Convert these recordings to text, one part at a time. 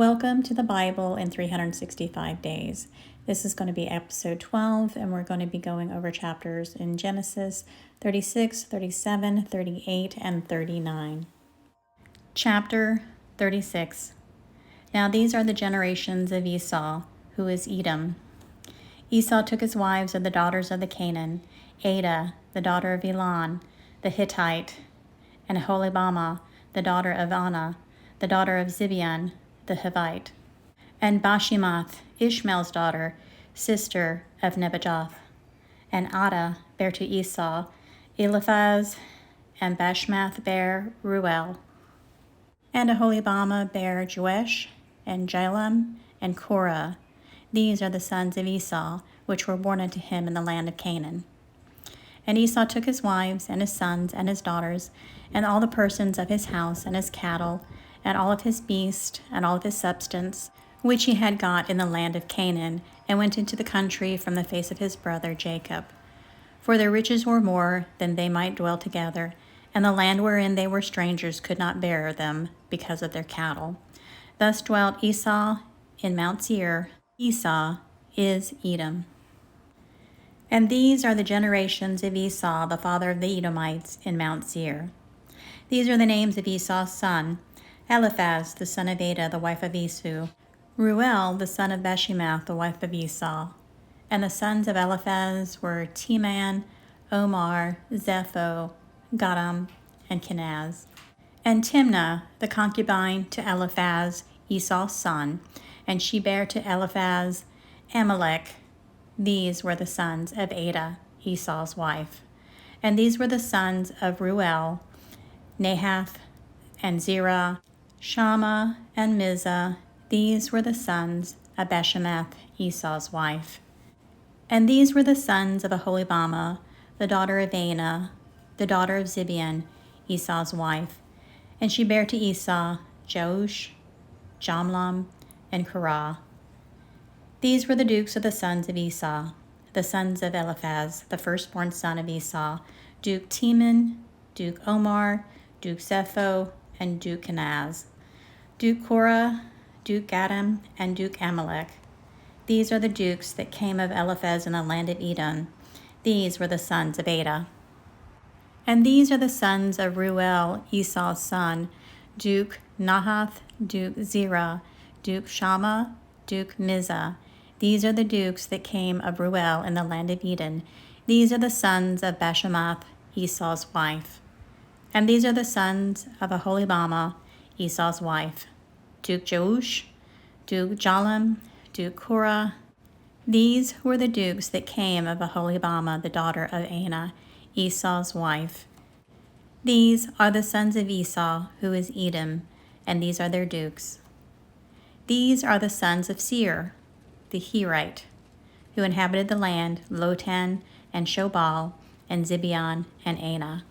Welcome to the Bible in 365 days. This is going to be episode 12, and we're going to be going over chapters in Genesis 36, 37, 38, and 39. Chapter 36. Now these are the generations of Esau, who is Edom. Esau took his wives of the daughters of the Canaan, Adah, the daughter of Elon, the Hittite, and Aholibamah, the daughter of Anah, the daughter of Zibeon, the Hivite, and Bashemath, Ishmael's daughter, sister of Nebajoth. And Adah bare to Esau Eliphaz, and Bashemath bare Ruel. And Aholibamah bare Joash, and Jalam, and Korah. These are the sons of Esau, which were born unto him in the land of Canaan. And Esau took his wives, and his sons, and his daughters, and all the persons of his house, and his cattle, and all of his beast, and all of his substance, which he had got in the land of Canaan, and went into the country from the face of his brother Jacob. For their riches were more than they might dwell together, and the land wherein they were strangers could not bear them because of their cattle. Thus dwelt Esau in Mount Seir. Esau is Edom. And these are the generations of Esau, the father of the Edomites, in Mount Seir. These are the names of Esau's son: Eliphaz, the son of Adah, the wife of Esau; Ruel, the son of Bashemath, the wife of Esau. And the sons of Eliphaz were Teman, Omar, Zepho, Gatam, and Kenaz. And Timnah, the concubine to Eliphaz, Esau's son, and she bare to Eliphaz Amalek. These were the sons of Adah, Esau's wife. And these were the sons of Ruel, Nahath, and Zerah, Shammah, and Mizah. These were the sons of Bashemath, Esau's wife. And these were the sons of Aholibamah, the daughter of Anah, the daughter of Zibeon, Esau's wife. And she bare to Esau Jeush, Jamlam, and Korah. These were the dukes of the sons of Esau, the sons of Eliphaz, the firstborn son of Esau: Duke Teman, Duke Omar, Duke Zepho, and Duke Kenaz, Duke Korah, Duke Gatam, and Duke Amalek. These are the dukes that came of Eliphaz in the land of Edom. These were the sons of Adah. And these are the sons of Ruel, Esau's son: Duke Nahath, Duke Zerah, Duke Shammah, Duke Mizah. These are the dukes that came of Ruel in the land of Edom. These are the sons of Bashemath, Esau's wife. And these are the sons of Aholibamah, Esau's wife: Duke Jeush, Duke Jalam, Duke Korah. These were the dukes that came of Aholibamah, the daughter of Anah, Esau's wife. These are the sons of Esau, who is Edom, and these are their dukes. These are the sons of Seir, the Hirite, who inhabited the land: Lotan, and Shobal, and Zibeon, and Anah.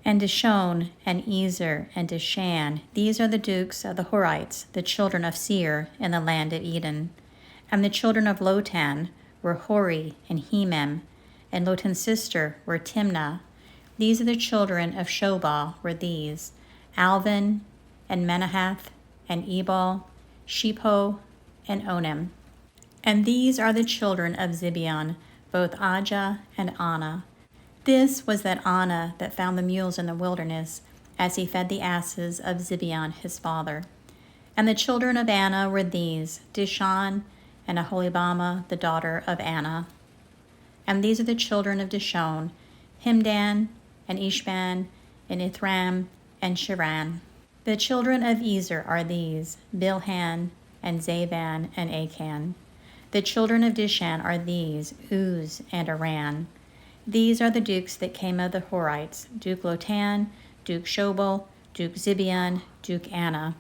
And Dishon, and Ezer, and Dishan. These are the dukes of the Horites, the children of Seir, in the land of Edom. And the children of Lotan were Hori, and Hemem, and Lotan's sister were Timnah. These are the children of Shobal were these: Alvan, and Menahath, and Ebal, Shepho, and Onim. And these are the children of Zibeon, both Ajah and Anah. This was that Anah that found the mules in the wilderness, as he fed the asses of Zibeon his father. And the children of Anah were these: Dishon, and Aholibamah, the daughter of Anah. And these are the children of Dishon: Himdan, and Ishban, and Ithram, and Shiran. The children of Ezer are these: Bilhan, and Zaban, and Achan. The children of Dishan are these: Uz, and Aran. These are the dukes that came of the Horites: Duke Lotan, Duke Shobal, Duke Zibeon, Duke Anah,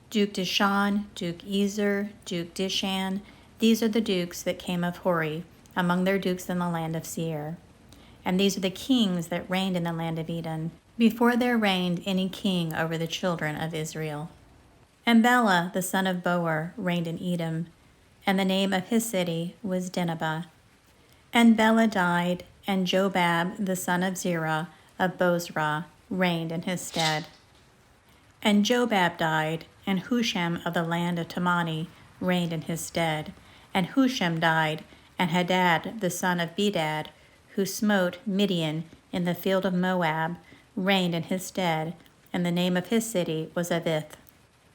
Duke Dishon, Duke Ezer, Duke Dishan. These are the dukes that came of Hori, among their dukes in the land of Seir. And these are the kings that reigned in the land of Edom, before there reigned any king over the children of Israel. And Bela, the son of Boer, reigned in Edom, and the name of his city was Dinhabah. And Bela died, and Jobab, the son of Zerah of Bozrah, reigned in his stead. And Jobab died, and Husham of the land of Temani reigned in his stead. And Husham died, and Hadad the son of Bedad, who smote Midian in the field of Moab, reigned in his stead, and the name of his city was Avith.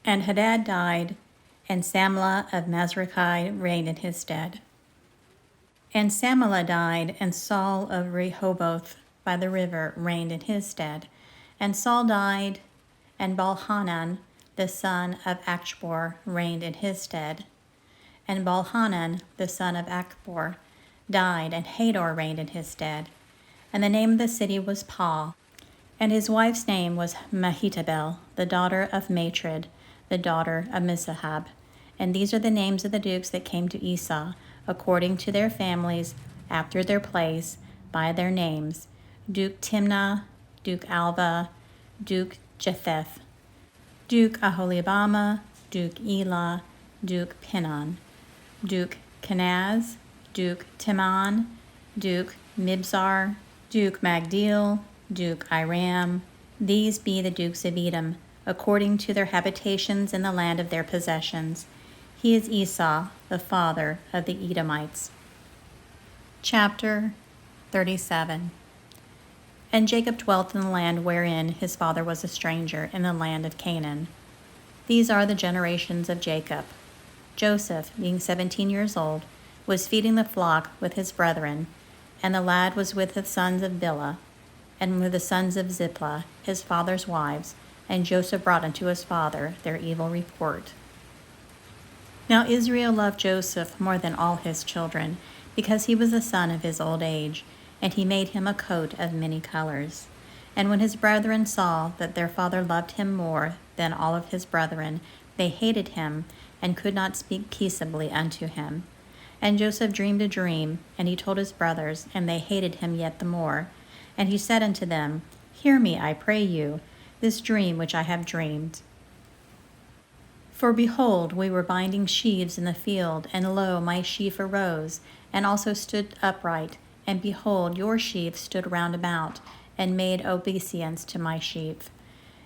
And Hadad died, and Samlah of Masrekah reigned in his stead. And Samlah died, and Saul of Rehoboth by the river reigned in his stead. And Saul died, and Baal-Hanan the son of Achbor reigned in his stead. And Baal-Hanan the son of Achbor died, and Hador reigned in his stead. And the name of the city was Pau, and his wife's name was Mehetabel, the daughter of Matred, the daughter of Mizahab. And these are the names of the dukes that came to Esau, according to their families, after their place, by their names: Duke Timnah, Duke Alva, Duke Jetheth, Duke Aholibama, Duke Elah, Duke Pinon, Duke Kenaz, Duke Timon, Duke Mibzar, Duke Magdiel, Duke Iram. These be the dukes of Edom, according to their habitations in the land of their possessions. He is Esau, the father of the Edomites. Chapter 37. And Jacob dwelt in the land wherein his father was a stranger, in the land of Canaan. These are the generations of Jacob. Joseph, being 17 years old, was feeding the flock with his brethren, and the lad was with the sons of Bilhah, and with the sons of Zilpah, his father's wives, and Joseph brought unto his father their evil report. Now Israel loved Joseph more than all his children, because he was the son of his old age, and he made him a coat of many colors. And when his brethren saw that their father loved him more than all of his brethren, they hated him, and could not speak peaceably unto him. And Joseph dreamed a dream, and he told his brothers, and they hated him yet the more. And he said unto them, Hear me, I pray you, this dream which I have dreamed. For behold, we were binding sheaves in the field, and lo, my sheaf arose, and also stood upright, and behold, your sheaf stood round about, and made obeisance to my sheaf.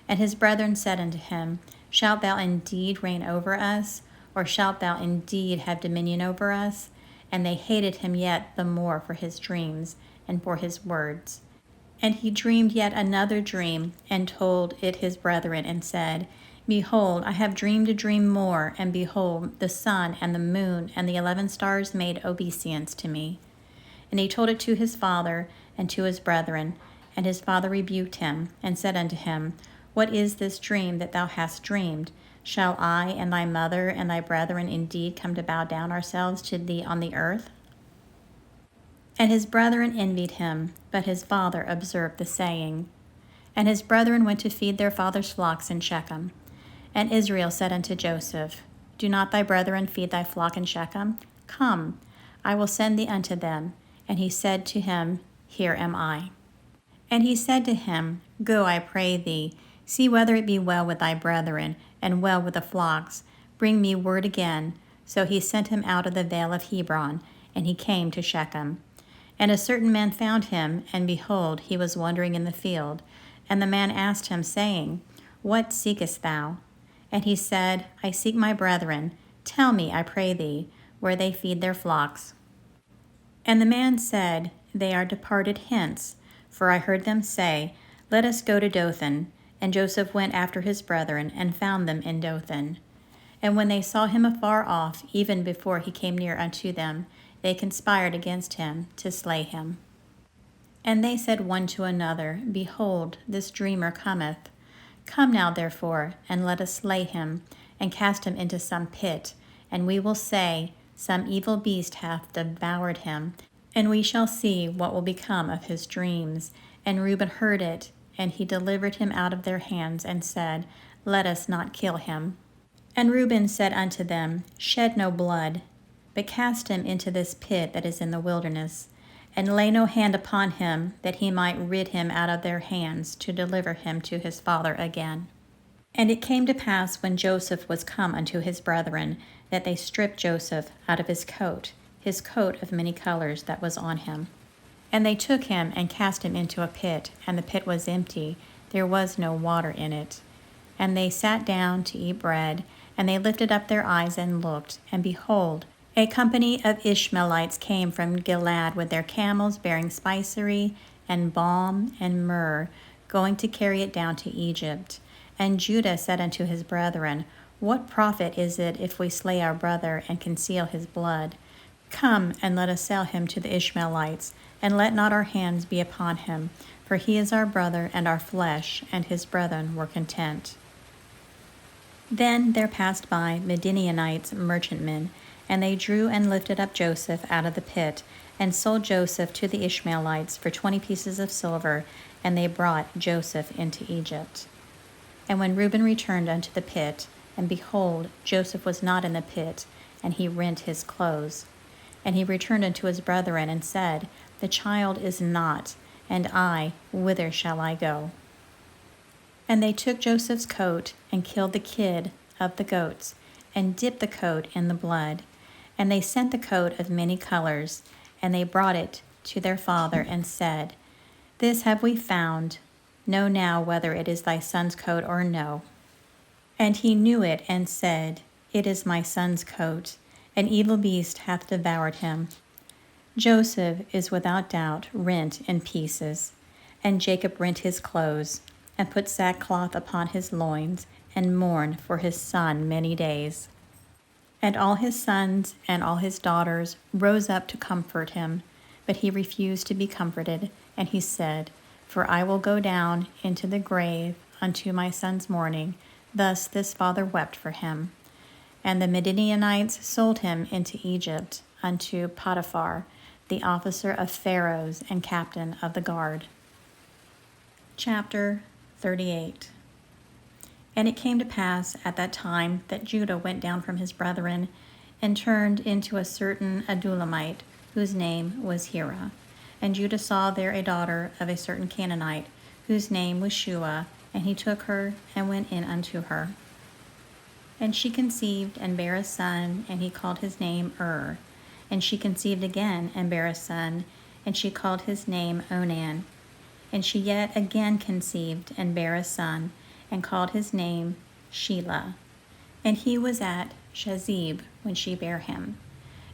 And his brethren said unto him, Shalt thou indeed reign over us, or shalt thou indeed have dominion over us? And they hated him yet the more for his dreams, and for his words. And he dreamed yet another dream, and told it his brethren, and said, Behold, I have dreamed a dream more, and behold, the sun and the moon and the 11 stars made obeisance to me. And he told it to his father and to his brethren, and his father rebuked him, and said unto him, What is this dream that thou hast dreamed? Shall I and thy mother and thy brethren indeed come to bow down ourselves to thee on the earth? And his brethren envied him, but his father observed the saying. And his brethren went to feed their father's flocks in Shechem. And Israel said unto Joseph, Do not thy brethren feed thy flock in Shechem? Come, I will send thee unto them. And he said to him, Here am I. And he said to him, Go, I pray thee, see whether it be well with thy brethren, and well with the flocks. Bring me word again. So he sent him out of the vale of Hebron, and he came to Shechem. And a certain man found him, and behold, he was wandering in the field. And the man asked him, saying, What seekest thou? And he said, I seek my brethren. Tell me, I pray thee, where they feed their flocks. And the man said, They are departed hence, for I heard them say, Let us go to Dothan. And Joseph went after his brethren, and found them in Dothan. And when they saw him afar off, even before he came near unto them, they conspired against him to slay him. And they said one to another, Behold, this dreamer cometh. Come now, therefore, and let us slay him, and cast him into some pit, and we will say, Some evil beast hath devoured him, and we shall see what will become of his dreams. And Reuben heard it, and he delivered him out of their hands, and said, Let us not kill him. And Reuben said unto them, Shed no blood, but cast him into this pit that is in the wilderness, and lay no hand upon him, that he might rid him out of their hands, to deliver him to his father again. And it came to pass, when Joseph was come unto his brethren, that they stripped Joseph out of his coat of many colors that was on him. And they took him and cast him into a pit, and the pit was empty, there was no water in it. And they sat down to eat bread, and they lifted up their eyes and looked, and behold, a company of Ishmaelites came from Gilead with their camels bearing spicery and balm and myrrh, going to carry it down to Egypt. And Judah said unto his brethren, What profit is it if we slay our brother and conceal his blood? Come, and let us sell him to the Ishmaelites, and let not our hands be upon him, for he is our brother and our flesh. And his brethren were content. Then there passed by Midianites merchantmen, and they drew and lifted up Joseph out of the pit, and sold Joseph to the Ishmaelites for 20 pieces of silver, and they brought Joseph into Egypt. And when Reuben returned unto the pit, and behold, Joseph was not in the pit, and he rent his clothes. And he returned unto his brethren, and said, The child is not, and I, whither shall I go? And they took Joseph's coat, and killed the kid of the goats, and dipped the coat in the blood. And they sent the coat of many colors, and they brought it to their father, and said, This have we found. Know now whether it is thy son's coat or no. And he knew it, and said, It is my son's coat. An evil beast hath devoured him. Joseph is without doubt rent in pieces. And Jacob rent his clothes, and put sackcloth upon his loins, and mourned for his son many days. And all his sons and all his daughters rose up to comfort him, but he refused to be comforted, and he said, For I will go down into the grave unto my son's mourning. Thus this father wept for him. And the Midianites sold him into Egypt unto Potiphar, the officer of Pharaoh's and captain of the guard. Chapter 38. And it came to pass at that time that Judah went down from his brethren, and turned into a certain Adullamite, whose name was Hira. And Judah saw there a daughter of a certain Canaanite, whose name was Shua, and he took her and went in unto her. And she conceived and bare a son, and he called his name And she conceived again and bare a son, and she called his name Onan. And she yet again conceived and bare a son, and called his name Shelah. And he was at Shazib when she bare him.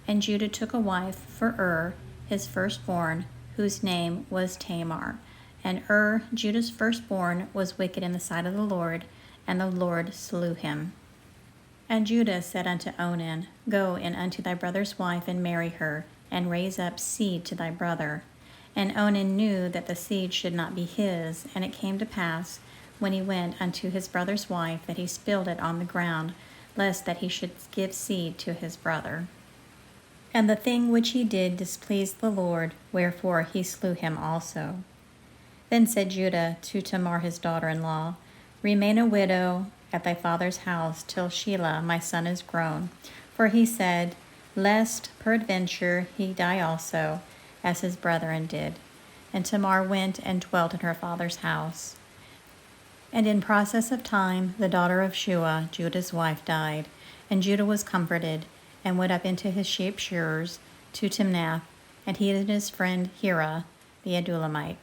And Judah took a wife for his firstborn, whose name was Tamar. And Judah's firstborn, was wicked in the sight of the Lord, and the Lord slew him. And Judah said unto Onan, Go in unto thy brother's wife, and marry her, and raise up seed to thy brother. And Onan knew that the seed should not be his, and it came to pass, when he went unto his brother's wife, that he spilled it on the ground, lest that he should give seed to his brother. And the thing which he did displeased the Lord, wherefore he slew him also. Then said Judah to Tamar his daughter-in-law, Remain a widow at thy father's house till Shelah my son is grown. For he said, Lest peradventure he die also, as his brethren did. And Tamar went and dwelt in her father's house. And in process of time the daughter of Shua, Judah's wife, died, and Judah was comforted, and went up into his sheep shearers to Timnath, and he and his friend Hira, the Adullamite.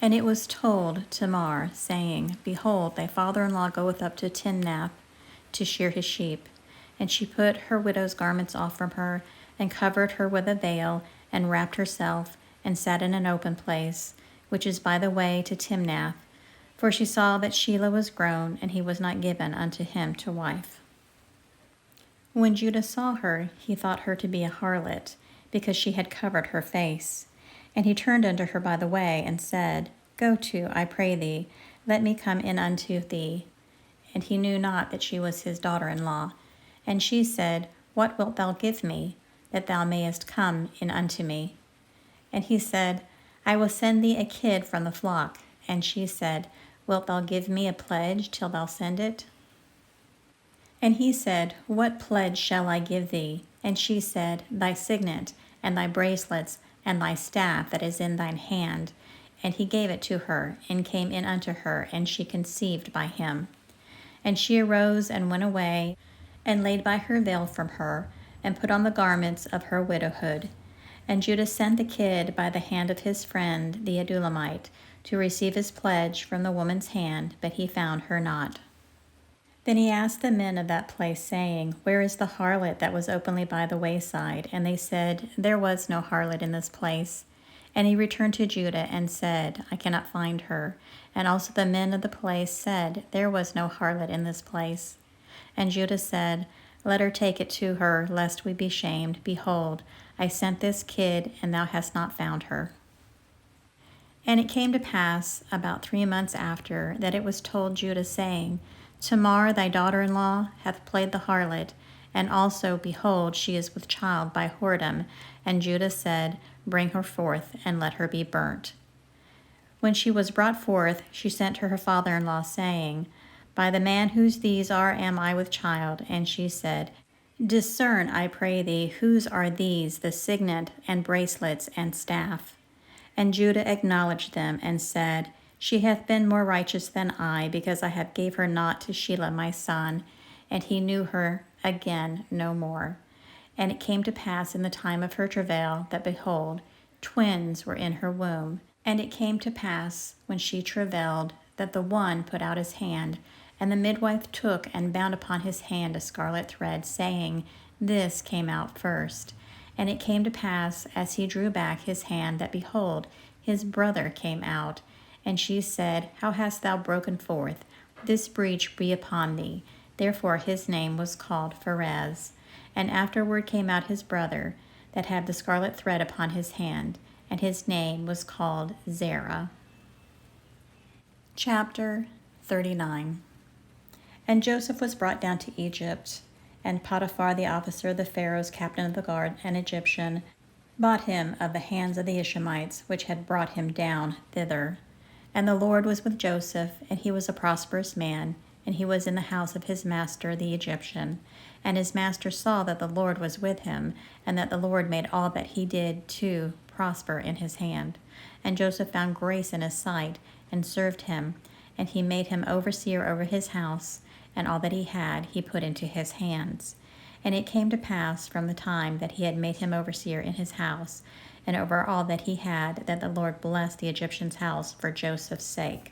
And it was told Tamar, saying, Behold, thy father-in-law goeth up to Timnath to shear his sheep. And she put her widow's garments off from her, and covered her with a veil, and wrapped herself, and sat in an open place, which is by the way to Timnath. For she saw that Shelah was grown, and he was not given unto him to wife. When Judah saw her, he thought her to be a harlot, because she had covered her face. And he turned unto her by the way, and said, Go to, I pray thee, let me come in unto thee. And he knew not that she was his daughter-in-law. And she said, What wilt thou give me, that thou mayest come in unto me? And he said, I will send thee a kid from the flock. And she said, Wilt thou give me a pledge till thou send it? And he said, What pledge shall I give thee? And she said, Thy signet, and thy bracelets, and thy staff that is in thine hand. And he gave it to her, and came in unto her, and she conceived by him. And she arose and went away, and laid by her veil from her, and put on the garments of her widowhood. And Judah sent the kid by the hand of his friend the Adullamite to receive his pledge from the woman's hand, but he found her not. Then he asked the men of that place, saying, Where is the harlot that was openly by the wayside? And they said, There was no harlot in this place. And he returned to Judah and said, I cannot find her. And also the men of the place said, There was no harlot in this place. And Judah said, Let her take it to her, lest we be shamed. Behold, I sent this kid, and thou hast not found her. And it came to pass, about 3 months after, that it was told Judah, saying, Tamar thy daughter-in-law hath played the harlot, and also, behold, she is with child by whoredom. And Judah said, Bring her forth, and let her be burnt. When she was brought forth, she sent to her father-in-law, saying, By the man whose these are am I with child. And she said, Discern, I pray thee, whose are these, the signet, and bracelets, and staff? And Judah acknowledged them, and said, She hath been more righteous than I, because I have gave her not to Shelah my son. And he knew her again no more. And it came to pass in the time of her travail, that, behold, twins were in her womb. And it came to pass, when she travailed, that the one put out his hand, and the midwife took and bound upon his hand a scarlet thread, saying, This came out first. And it came to pass, as he drew back his hand, that, behold, his brother came out. And she said, How hast thou broken forth? This breach be upon thee. Therefore his name was called Pharez. And afterward came out his brother, that had the scarlet thread upon his hand, and his name was called Zerah. Chapter 39. And Joseph was brought down to Egypt, and Potiphar the officer, the Pharaoh's captain of the guard, an Egyptian, bought him of the hands of the Ishmaelites, which had brought him down thither. And the Lord was with Joseph, and he was a prosperous man, and he was in the house of his master the Egyptian. And his master saw that the Lord was with him, and that the Lord made all that he did to prosper in his hand. And Joseph found grace in his sight, and served him, and he made him overseer over his house, and all that he had he put into his hands. And it came to pass from the time that he had made him overseer in his house, and over all that he had, that the Lord blessed the Egyptian's house for Joseph's sake.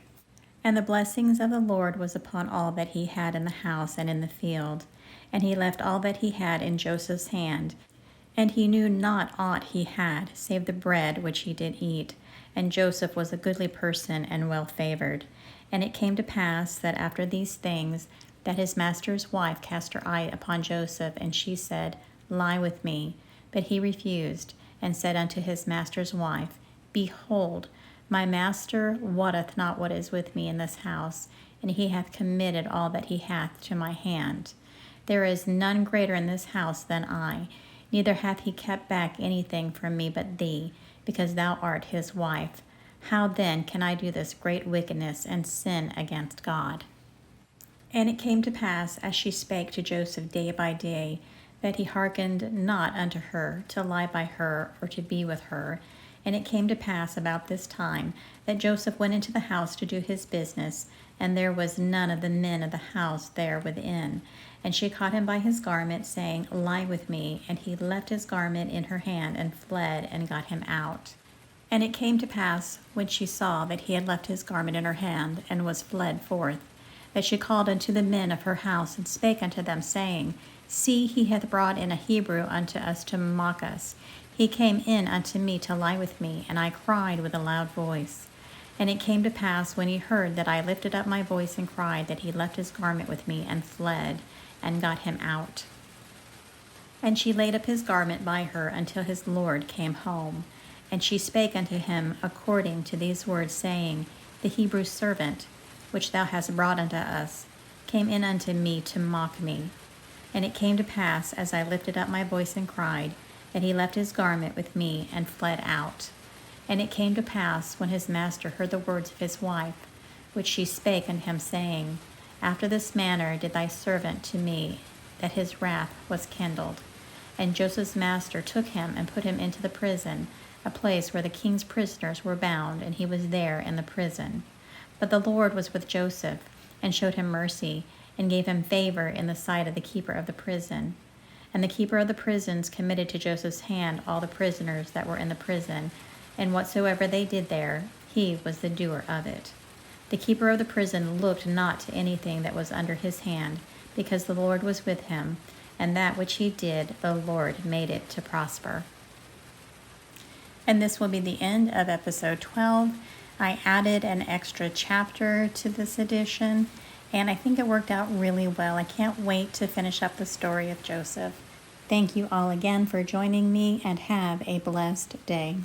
And the blessings of the Lord was upon all that he had in the house and in the field. And he left all that he had in Joseph's hand. And he knew not aught he had, save the bread which he did eat. And Joseph was a goodly person and well favored. And it came to pass that after these things, that his master's wife cast her eye upon Joseph, and she said, Lie with me. But he refused, and said unto his master's wife, Behold, my master wotteth not what is with me in this house, and he hath committed all that he hath to my hand. There is none greater in this house than I, neither hath he kept back anything from me but thee, because thou art his wife. How then can I do this great wickedness and sin against God? And it came to pass, as she spake to Joseph day by day, that he hearkened not unto her to lie by her or to be with her. And it came to pass about this time that Joseph went into the house to do his business, and there was none of the men of the house there within. And she caught him by his garment, saying, Lie with me. And he left his garment in her hand, and fled, and got him out. And it came to pass, when she saw that he had left his garment in her hand, and was fled forth, that she called unto the men of her house, and spake unto them, saying, See, he hath brought in a Hebrew unto us to mock us. He came in unto me to lie with me, and I cried with a loud voice. And it came to pass, when he heard that I lifted up my voice and cried, that he left his garment with me, and fled, and got him out. And she laid up his garment by her until his Lord came home. And she spake unto him according to these words, saying, The Hebrew servant, which thou hast brought unto us, came in unto me to mock me. And it came to pass, as I lifted up my voice and cried, that he left his garment with me, and fled out. And it came to pass, when his master heard the words of his wife, which she spake unto him, saying, After this manner did thy servant to me, that his wrath was kindled. And Joseph's master took him and put him into the prison, a place where the king's prisoners were bound, and he was there in the prison. But the Lord was with Joseph, and showed him mercy, and gave him favor in the sight of the keeper of the prison. And the keeper of the prisons committed to Joseph's hand all the prisoners that were in the prison, and whatsoever they did there, he was the doer of it. The keeper of the prison looked not to anything that was under his hand, because the Lord was with him, and that which he did, the Lord made it to prosper. And this will be the end of episode 12. I added an extra chapter to this edition, and I think it worked out really well. I can't wait to finish up the story of Joseph. Thank you all again for joining me, and have a blessed day.